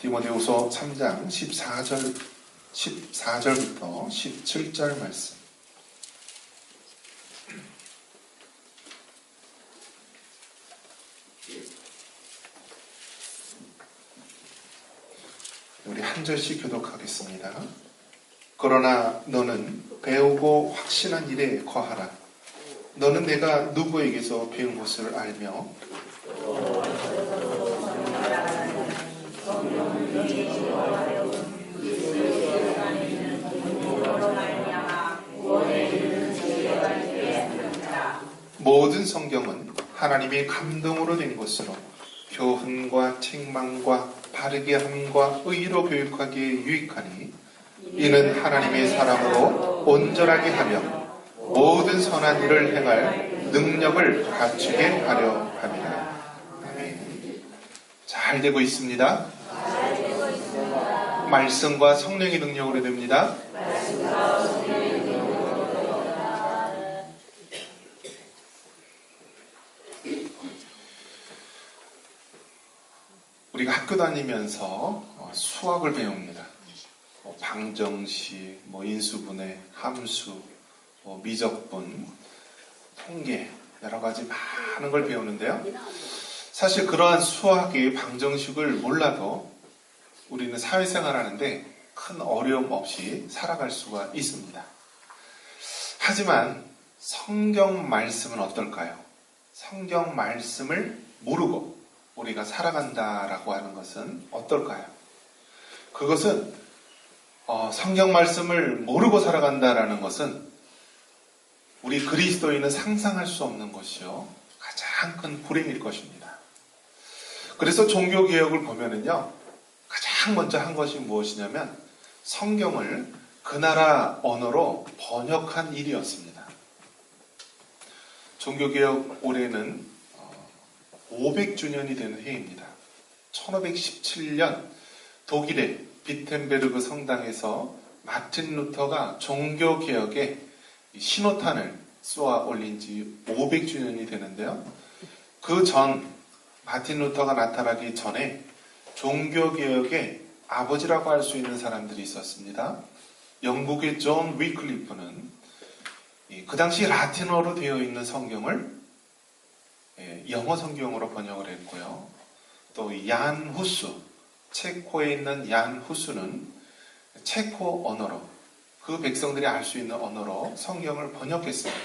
디모데후서 3장 14절부터 17절 말씀. 우리 한 절씩 교독하겠습니다. 그러나 너는 배우고 확신한 일에 거하라. 너는 내가 누구에게서 배운 것을 알며 모든 성경은 하나님의 감동으로 된 것으로 교훈과 책망과 바르게 함과 의로 교육하기에 유익하니 이는 하나님의 사람으로 온전하게 하며 모든 선한 일을 행할 능력을 갖추게 하려 함이라. 아멘. 잘 되고 있습니다. 말씀과 성령의 능력으로 됩니다. 우리가 학교 다니면서 수학을 배웁니다. 방정식, 인수분해, 함수, 미적분, 통계, 여러 가지 많은 걸 배우는데요. 사실 그러한 수학의 방정식을 몰라도 우리는 사회생활 하는데 큰 어려움 없이 살아갈 수가 있습니다. 하지만 성경 말씀은 어떨까요? 성경 말씀을 모르고 우리가 살아간다라고 하는 것은 어떨까요? 그것은 성경 말씀을 모르고 살아간다라는 것은 우리 그리스도인은 상상할 수 없는 것이요 가장 큰 불행일 것입니다. 그래서 종교개혁을 보면은요 가장 먼저 한 것이 무엇이냐면 성경을 그 나라 언어로 번역한 일이었습니다. 종교개혁 올해는 500주년이 되는 해입니다. 1517년 독일의 비텐베르그 성당에서 마틴 루터가 종교개혁에 신호탄을 쏘아 올린 지 500주년이 되는데요. 그 전 마틴 루터가 나타나기 전에 종교개혁의 아버지라고 할 수 있는 사람들이 있었습니다. 영국의 존 위클리프는 그 당시 라틴어로 되어 있는 성경을 영어 성경으로 번역을 했고요. 또 얀 후수, 체코에 있는 얀 후수는 체코 언어로, 그 백성들이 알 수 있는 언어로 성경을 번역했습니다.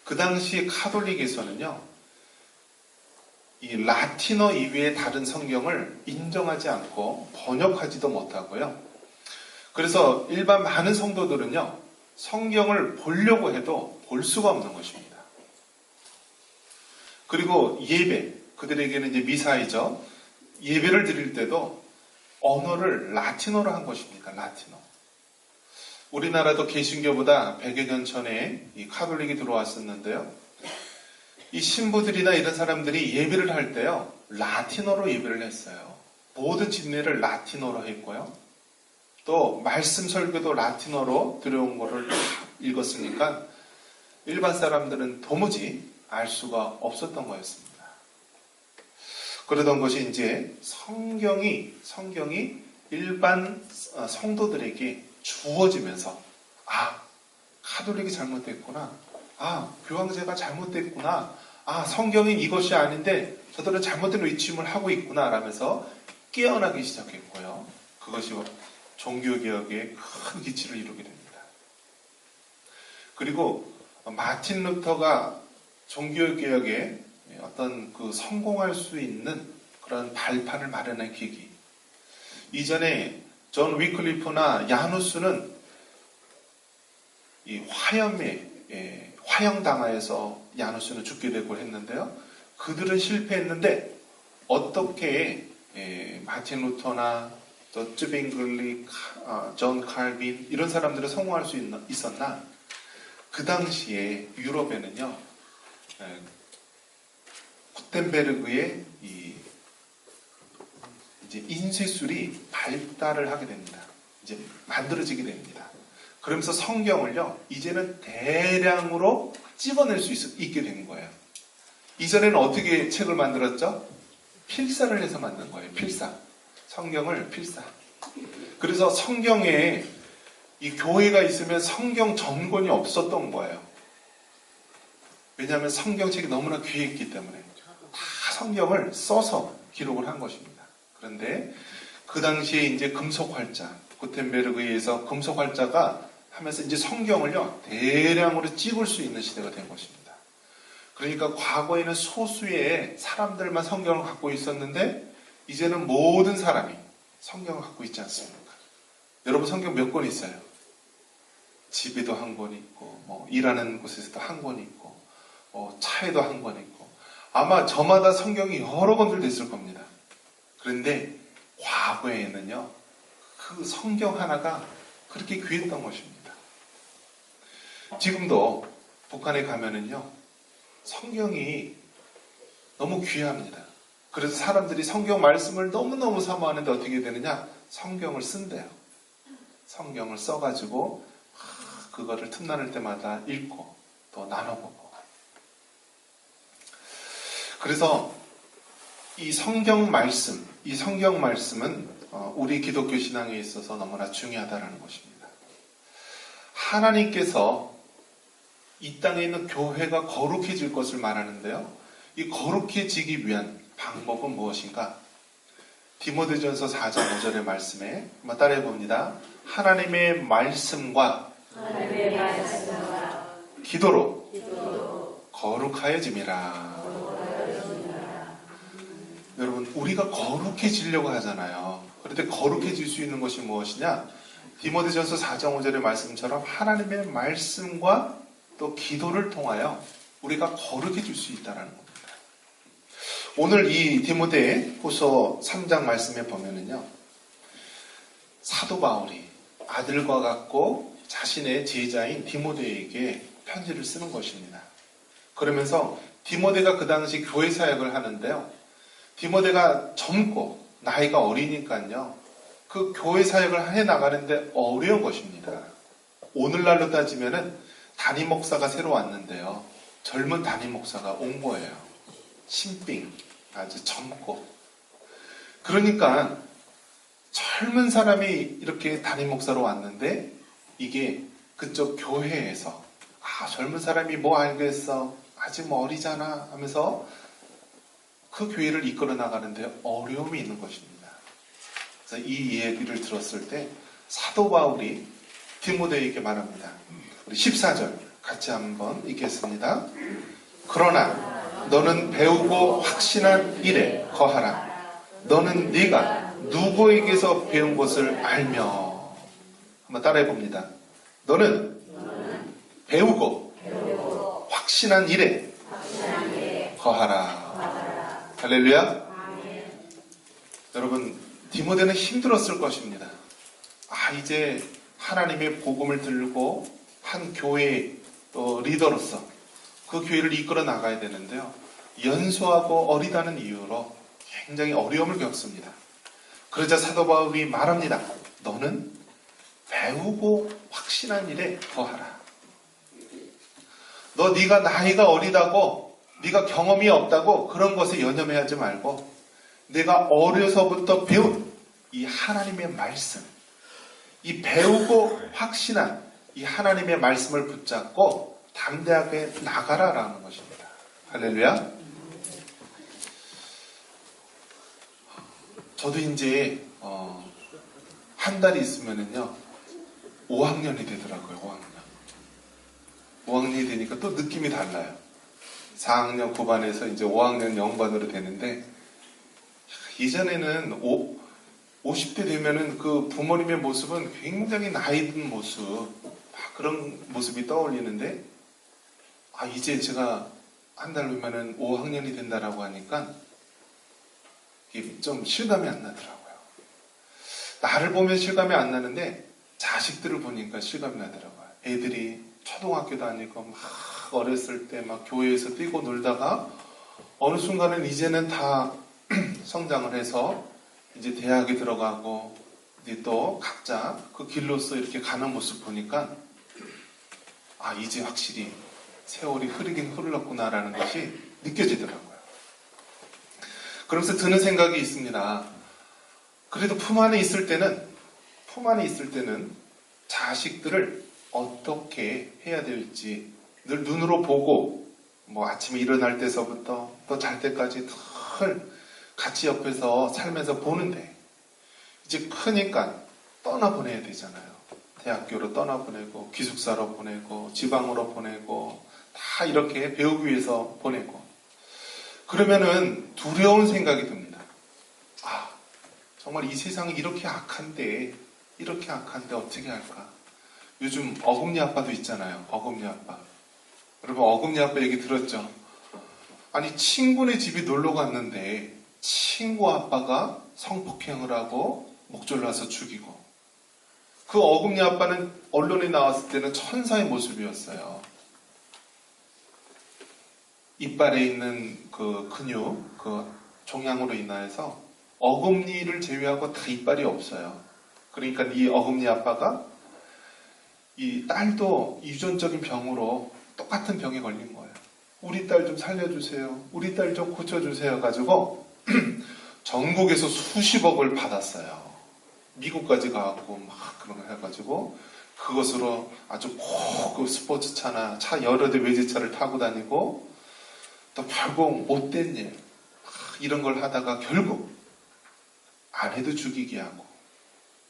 그 당시 카톨릭에서는요, 이 라틴어 이외의 다른 성경을 인정하지 않고 번역하지도 못하고요. 그래서 일반 많은 성도들은요, 성경을 보려고 해도 볼 수가 없는 것입니다. 그리고 예배, 그들에게는 이제 미사이죠. 예배를 드릴 때도 언어를 라틴어로 한 것입니다. 라틴어. 우리나라도 개신교보다 100여 년 전에 이 카톨릭이 들어왔었는데요. 이 신부들이나 이런 사람들이 예배를 할 때요, 라틴어로 예배를 했어요. 모든 집례를 라틴어로 했고요. 또 말씀 설교도 라틴어로 들어온 거를 읽었으니까 일반 사람들은 도무지 알 수가 없었던 거였습니다. 그러던 것이 이제 성경이 일반 성도들에게 주어지면서 카톨릭이 잘못됐구나. 교황제가 잘못됐구나. 성경이 이것이 아닌데 저들은 잘못된 의침을 하고 있구나 라면서 깨어나기 시작했고요. 그것이 종교개혁에 큰 기치를 이루게 됩니다. 그리고 마틴 루터가 종교개혁에 어떤 성공할 수 있는 그런 발판을 마련한 계기. 이전에 존 위클리프나 야누스는 이 화형당하여서 야누스는 죽게 되고 했는데요. 그들은 실패했는데 어떻게 마틴 루터나 또 쯔빙글리, 존 칼빈 이런 사람들은 성공할 수 있었나? 그 당시에 유럽에는요, 구텐베르그의 이제 인쇄술이 발달을 하게 됩니다. 이제 만들어지게 됩니다. 그러면서 성경을요, 이제는 대량으로 찍어낼 수 있게 된 거예요. 이전에는 어떻게 책을 만들었죠? 필사를 해서 만든 거예요. 필사. 성경을 필사. 그래서 성경에 이 교회가 있으면 성경 전권이 없었던 거예요. 왜냐하면 성경책이 너무나 귀했기 때문에 다 성경을 써서 기록을 한 것입니다. 그런데 그 당시에 이제 금속활자, 구텐베르그에 의해서 금속활자가 하면서 이제 성경을요 대량으로 찍을 수 있는 시대가 된 것입니다. 그러니까 과거에는 소수의 사람들만 성경을 갖고 있었는데 이제는 모든 사람이 성경을 갖고 있지 않습니까? 여러분 성경 몇 권 있어요? 집에도 한 권 있고, 일하는 곳에서도 한 권 있고, 차에도 한 권 있고, 아마 저마다 성경이 여러 권들 됐을 겁니다. 그런데 과거에는요, 그 성경 하나가 그렇게 귀했던 것입니다. 지금도 북한에 가면은요, 성경이 너무 귀합니다. 그래서 사람들이 성경 말씀을 너무너무 사모하는데 어떻게 되느냐? 성경을 쓴대요. 성경을 써가지고 그거를 틈나는 때마다 읽고 또 나눠보고. 그래서 이 성경 말씀은 우리 기독교 신앙에 있어서 너무나 중요하다는 것입니다. 하나님께서 이 땅에 있는 교회가 거룩해질 것을 말하는데요. 이 거룩해지기 위한 방법은 무엇인가? 디모데전서 4장 5절의 말씀에 한번 따라해 봅니다. 하나님의 말씀과 기도로 거룩하여짐이라. 여러분, 우리가 거룩해지려고 하잖아요. 그런데 거룩해질 수 있는 것이 무엇이냐? 디모데전서 4장 5절의 말씀처럼 하나님의 말씀과 또 기도를 통하여 우리가 거룩해질 수 있다는 겁니다. 오늘 이 디모데 후서 3장 말씀에 보면은요, 사도 바울이 아들과 같고 자신의 제자인 디모데에게 편지를 쓰는 것입니다. 그러면서 디모데가 그 당시 교회 사역을 하는데요, 디모데가 젊고 나이가 어리니까요, 그 교회 사역을 해 나가는데 어려운 것입니다. 오늘날로 따지면은 담임 목사가 새로 왔는데요, 젊은 담임 목사가 온 거예요. 신빙, 아주 젊고. 그러니까 젊은 사람이 이렇게 담임 목사로 왔는데 이게 그쪽 교회에서 젊은 사람이 뭐 알겠어, 아직 뭐 어리잖아 하면서 그 교회를 이끌어 나가는데 어려움이 있는 것입니다. 그래서 이 얘기를 들었을 때 사도 바울이 디모데에게 말합니다. 우리 14절 같이 한번 읽겠습니다. 그러나 너는 배우고 확신한 일에 거하라. 너는 네가 누구에게서 배운 것을 알며. 한번 따라해 봅니다. 너는 배우고 확신한 일에 거하라. 할렐루야. 여러분, 디모데는 힘들었을 것입니다. 이제 하나님의 복음을 들고 한 교회 리더로서 그 교회를 이끌어 나가야 되는데요, 연소하고 어리다는 이유로 굉장히 어려움을 겪습니다. 그러자 사도 바울이 말합니다. 너는 배우고 확신한 일에 거하라. 네가 나이가 어리다고, 네가 경험이 없다고 그런 것에 연연해하지 말고 내가 어려서부터 배운 이 하나님의 말씀, 이 배우고 확신한 이 하나님의 말씀을 붙잡고 담대하게 나가라라는 것입니다. 할렐루야. 저도 이제 한 달이 있으면은요 5학년이 되더라고요. 5학년이 되니까 또 느낌이 달라요. 4학년 9반에서 이제 5학년 0반으로 되는데, 이전에는 50대 되면은 그 부모님의 모습은 굉장히 나이 든 모습, 그런 모습이 떠올리는데, 이제 제가 한 달 후면은 5학년이 된다라고 하니까 이게 좀 실감이 안 나더라고요. 나를 보면 실감이 안 나는데 자식들을 보니까 실감이 나더라고요. 애들이 초등학교 다니고 막 어렸을 때 막 교회에서 뛰고 놀다가 어느 순간은 이제는 다 성장을 해서 이제 대학에 들어가고 이제 또 각자 그 길로서 이렇게 가는 모습 보니까 이제 확실히 세월이 흐르긴 흘렀구나라는 것이 느껴지더라고요. 그러면서 드는 생각이 있습니다. 그래도 품 안에 있을 때는 자식들을 어떻게 해야 될지 늘 눈으로 보고, 뭐 아침에 일어날 때서부터 또 잘 때까지 늘 같이 옆에서 살면서 보는데, 이제 크니까 떠나보내야 되잖아요. 대학교로 떠나보내고, 기숙사로 보내고, 지방으로 보내고, 다 이렇게 배우기 위해서 보내고. 그러면은 두려운 생각이 듭니다. 아, 정말 이 세상이 이렇게 악한데 어떻게 할까? 요즘 어금니 아빠도 있잖아요. 어금니 아빠. 여러분 어금니 아빠 얘기 들었죠? 아니 친구네 집에 놀러 갔는데 친구 아빠가 성폭행을 하고 목졸라서 죽이고, 그 어금니 아빠는 언론에 나왔을 때는 천사의 모습이었어요. 이빨에 있는 그 근육, 그 종양으로 인하여서 어금니를 제외하고 다 이빨이 없어요. 그러니까 이 어금니 아빠가 이 딸도 유전적인 병으로 똑같은 병에 걸린 거예요. 우리 딸 좀 살려주세요. 우리 딸 좀 고쳐주세요. 가지고 전국에서 수십억을 받았어요. 미국까지 가고 막 그런 거 해가지고 그것으로 아주 고급 스포츠차나 차 여러 대 외제차를 타고 다니고, 또 결국 못된 일 이런 걸 하다가 결국 아내도 죽이게 하고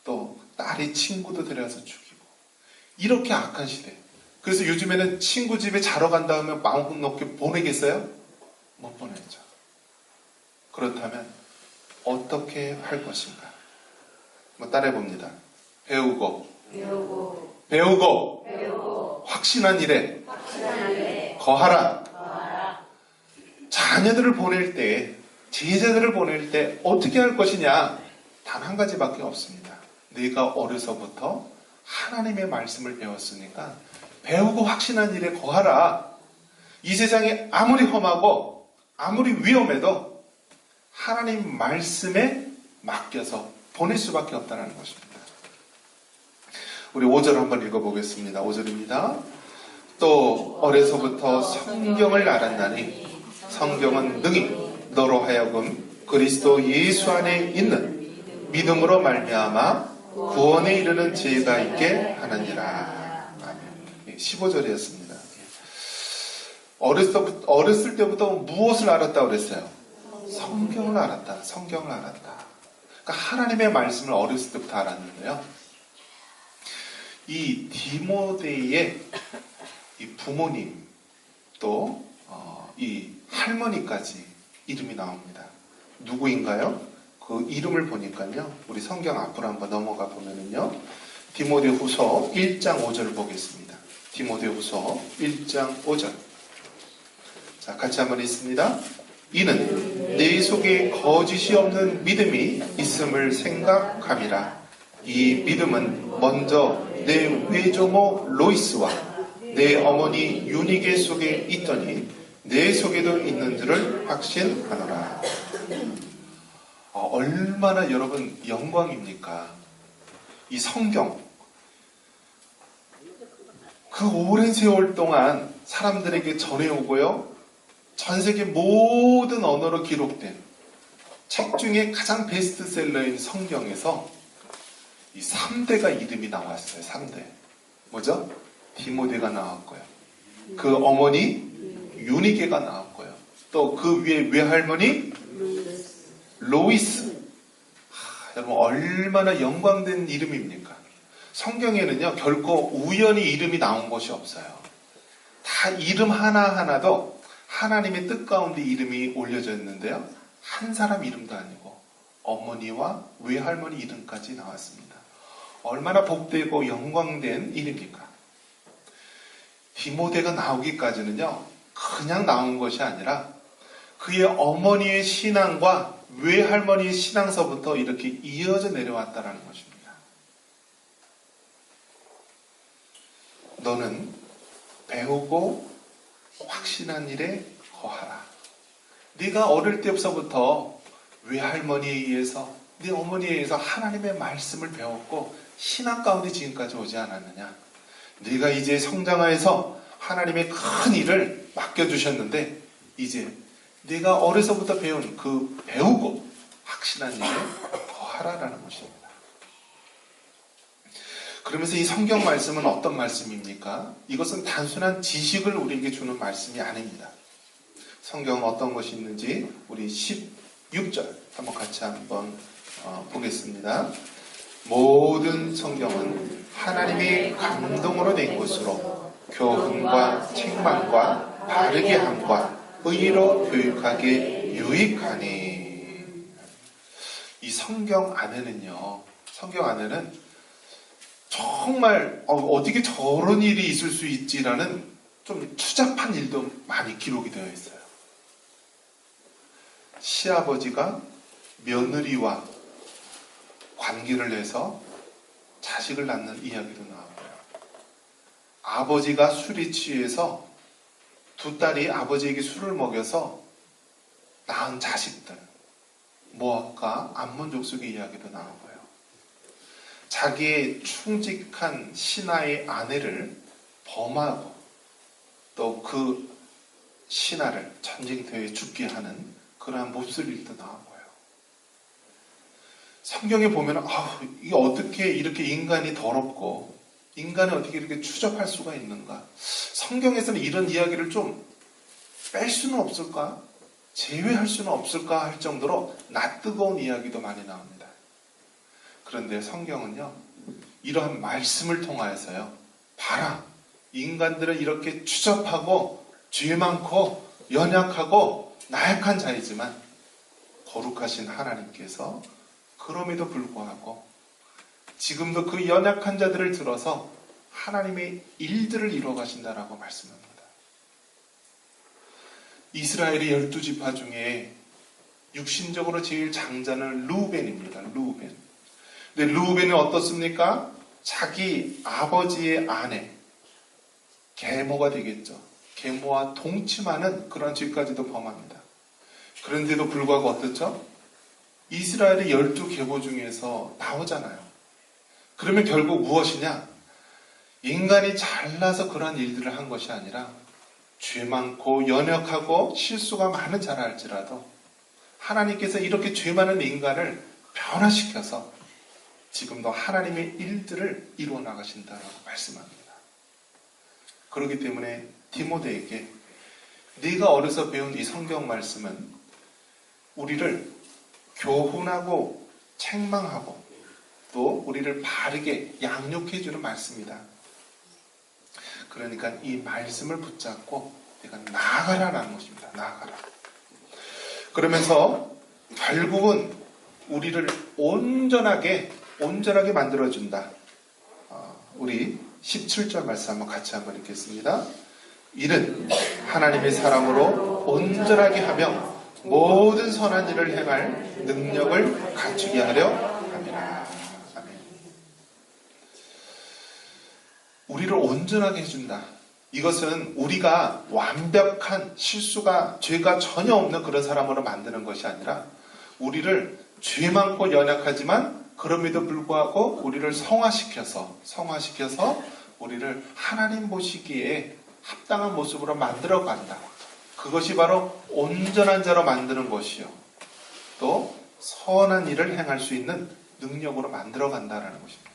또 딸의 친구도 데려와서 죽이고, 이렇게 악한 시대. 그래서 요즘에는 친구 집에 자러 간 다음에 마음 놓게 보내겠어요? 못 보내죠. 그렇다면 어떻게 할 것인가? 한번 따라해봅니다. 배우고 확신한 일에 거하라. 자녀들을 보낼 때, 제자들을 보낼 때 어떻게 할 것이냐? 단 한 가지밖에 없습니다. 내가 어려서부터 하나님의 말씀을 배웠으니까 배우고 확신한 일에 거하라. 이 세상이 아무리 험하고 아무리 위험해도 하나님 말씀에 맡겨서 보낼 수밖에 없다는 것입니다. 우리 5절 한번 읽어보겠습니다. 5절입니다. 또 어려서부터 성경을 알았나니 성경은 능히 너로 하여금 그리스도 예수 안에 있는 믿음으로 말미암아 구원에 이르는 지혜가 있게 하느니라. 아멘. 15절이었습니다. 어렸을 때부터 무엇을 알았다고 그랬어요? 성경을 알았다. 성경을 알았다. 그러니까 하나님의 말씀을 어렸을 때부터 알았는데요. 이 디모데의 이 부모님 또 이 할머니까지 이름이 나옵니다. 누구인가요? 그 이름을 보니까요. 우리 성경 앞으로 한번 넘어가 보면은요. 디모데후서 1장 5절 보겠습니다. 디모데후서 1장 5절. 자, 같이 한번 읽습니다. 이는 내 속에 거짓이 없는 믿음이 있음을 생각함이라. 이 믿음은 먼저 내 외조모 로이스와 내 어머니 유니게 속에 있더니 내 속에도 있는 줄을 확신하노라. 얼마나 여러분 영광입니까? 이 성경, 그 오랜 세월 동안 사람들에게 전해오고요, 전 세계 모든 언어로 기록된 책 중에 가장 베스트셀러인 성경에서 이 3대가 이름이 나왔어요. 3대. 뭐죠? 디모데가 나왔고요. 그 어머니 유니게가 나왔고요. 또 그 위에 외할머니 로이스. 여러분 얼마나 영광된 이름입니까? 성경에는요 결코 우연히 이름이 나온 것이 없어요. 다 이름 하나하나도 하나님의 뜻 가운데 이름이 올려져 있는데요, 한 사람 이름도 아니고 어머니와 외할머니 이름까지 나왔습니다. 얼마나 복되고 영광된 일입니까? 디모데가 나오기까지는요 그냥 나온 것이 아니라 그의 어머니의 신앙과 외할머니의 신앙서부터 이렇게 이어져 내려왔다는 것입니다. 너는 배우고 확신한 일에 거하라. 네가 어릴 때부터 외할머니에 의해서, 네 어머니에 의해서 하나님의 말씀을 배웠고 신앙 가운데 지금까지 오지 않았느냐? 네가 이제 성장하여서 하나님의 큰 일을 맡겨주셨는데 이제 네가 어려서부터 배운 그 배우고 확신한 일에 거하라. 기억하라라는 것입니다. 그러면서 이 성경 말씀은 어떤 말씀입니까? 이것은 단순한 지식을 우리에게 주는 말씀이 아닙니다. 성경은 어떤 것이 있는지 우리 16절 한번 같이 보겠습니다. 모든 성경은 하나님의 감동으로 낸 것으로 교훈과 책망과 바르게 함과 의로 교육하기에 유익하니. 이 성경 안에는 정말 어떻게 저런 일이 있을 수 있지라는 좀 추잡한 일도 많이 기록이 되어 있어요. 시아버지가 며느리와 관계를 해서 자식을 낳는 이야기도 나오고요. 아버지가 술에 취해서 두 딸이 아버지에게 술을 먹여서 낳은 자식들, 모압과 암몬 족속의 이야기도 나오고요. 자기의 충직한 신하의 아내를 범하고 또 그 신하를 전쟁터에 죽게 하는 그러한 몹쓸 일도 나오고요. 성경에 보면 이게 어떻게 이렇게 인간이 더럽고 인간이 어떻게 이렇게 추잡할 수가 있는가? 성경에서는 이런 이야기를 좀 뺄 수는 없을까? 제외할 수는 없을까? 할 정도로 낯뜨거운 이야기도 많이 나옵니다. 그런데 성경은요, 이러한 말씀을 통하여서요, 봐라, 인간들은 이렇게 추잡하고 죄 많고 연약하고 나약한 자이지만 거룩하신 하나님께서 그럼에도 불구하고 지금도 그 연약한 자들을 들어서 하나님의 일들을 이루어 가신다라고 말씀합니다. 이스라엘의 12지파 중에 육신적으로 제일 장자는 르우벤입니다. 르우벤. 근데 르우벤은 어떻습니까? 자기 아버지의 아내, 계모가 되겠죠. 계모와 동침하는 그런 죄까지도 범합니다. 그런데도 불구하고 어떻죠? 이스라엘의 12계보 중에서 나오잖아요. 그러면 결국 무엇이냐? 인간이 잘나서 그런 일들을 한 것이 아니라 죄 많고 연약하고 실수가 많은 자라 할지라도 하나님께서 이렇게 죄 많은 인간을 변화시켜서 지금도 하나님의 일들을 이루어 나가신다라고 말씀합니다. 그렇기 때문에 디모데에게 네가 어려서 배운 이 성경 말씀은 우리를 교훈하고 책망하고 또 우리를 바르게 양육해 주는 말씀이다. 그러니까 이 말씀을 붙잡고 내가 나아가라라는 것입니다. 나아가라. 그러면서 결국은 우리를 온전하게 만들어준다. 우리 17절 말씀 같이 한번 읽겠습니다. 이는 하나님의 사람으로 온전하게 하며 모든 선한 일을 행할 능력을 갖추게 하려 함이라. 아멘. 우리를 온전하게 해준다. 이것은 우리가 완벽한 죄가 전혀 없는 그런 사람으로 만드는 것이 아니라 우리를 죄 많고 연약하지만 그럼에도 불구하고 우리를 성화시켜서 우리를 하나님 보시기에 합당한 모습으로 만들어 간다. 그것이 바로 온전한 자로 만드는 것이요. 또 선한 일을 행할 수 있는 능력으로 만들어 간다라는 것입니다.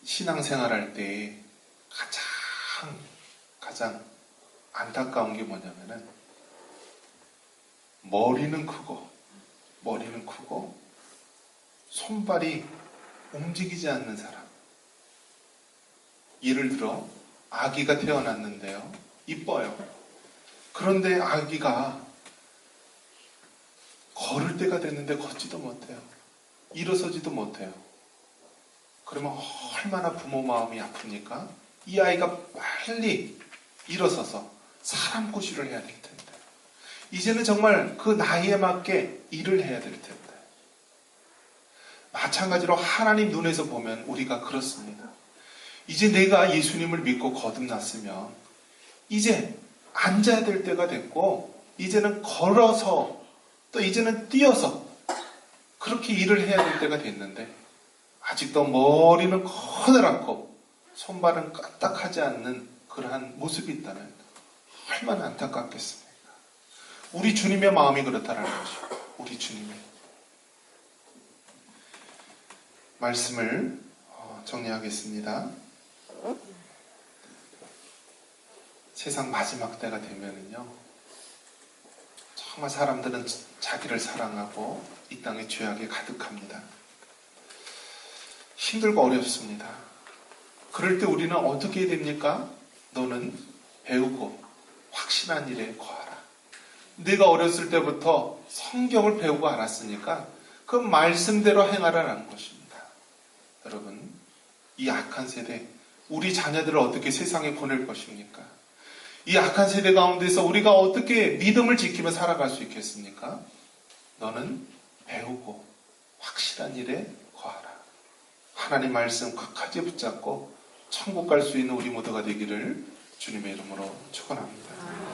신앙생활할 때 가장 안타까운 게 뭐냐면은 머리는 크고 손발이 움직이지 않는 사람. 예를 들어 아기가 태어났는데요. 이뻐요. 그런데 아기가 걸을 때가 됐는데 걷지도 못해요. 일어서지도 못해요. 그러면 얼마나 부모 마음이 아픕니까? 이 아이가 빨리 일어서서 사람 구실을 해야 될 텐데. 이제는 정말 그 나이에 맞게 일을 해야 될 텐데. 마찬가지로 하나님 눈에서 보면 우리가 그렇습니다. 이제 내가 예수님을 믿고 거듭났으면 이제 앉아야 될 때가 됐고 이제는 걸어서 또 이제는 뛰어서 그렇게 일을 해야 될 때가 됐는데 아직도 머리는 커다랗고 손발은 까딱하지 않는 그러한 모습이 있다면 얼마나 안타깝겠습니까? 우리 주님의 마음이 그렇다라는 것입니다. 우리 주님의 말씀을 정리하겠습니다. 세상 마지막 때가 되면은요, 정말 사람들은 자기를 사랑하고 이 땅에 죄악이 가득합니다. 힘들고 어렵습니다. 그럴 때 우리는 어떻게 해야 됩니까? 너는 배우고 확실한 일에 거하라. 네가 어렸을 때부터 성경을 배우고 알았으니까 그 말씀대로 행하라는 것입니다. 여러분, 이 악한 세대, 우리 자녀들을 어떻게 세상에 보낼 것입니까? 이 악한 세대 가운데서 우리가 어떻게 믿음을 지키며 살아갈 수 있겠습니까? 너는 배우고 확실한 일에 거하라. 하나님 말씀 끝까지 붙잡고 천국 갈 수 있는 우리 모두가 되기를 주님의 이름으로 축원합니다.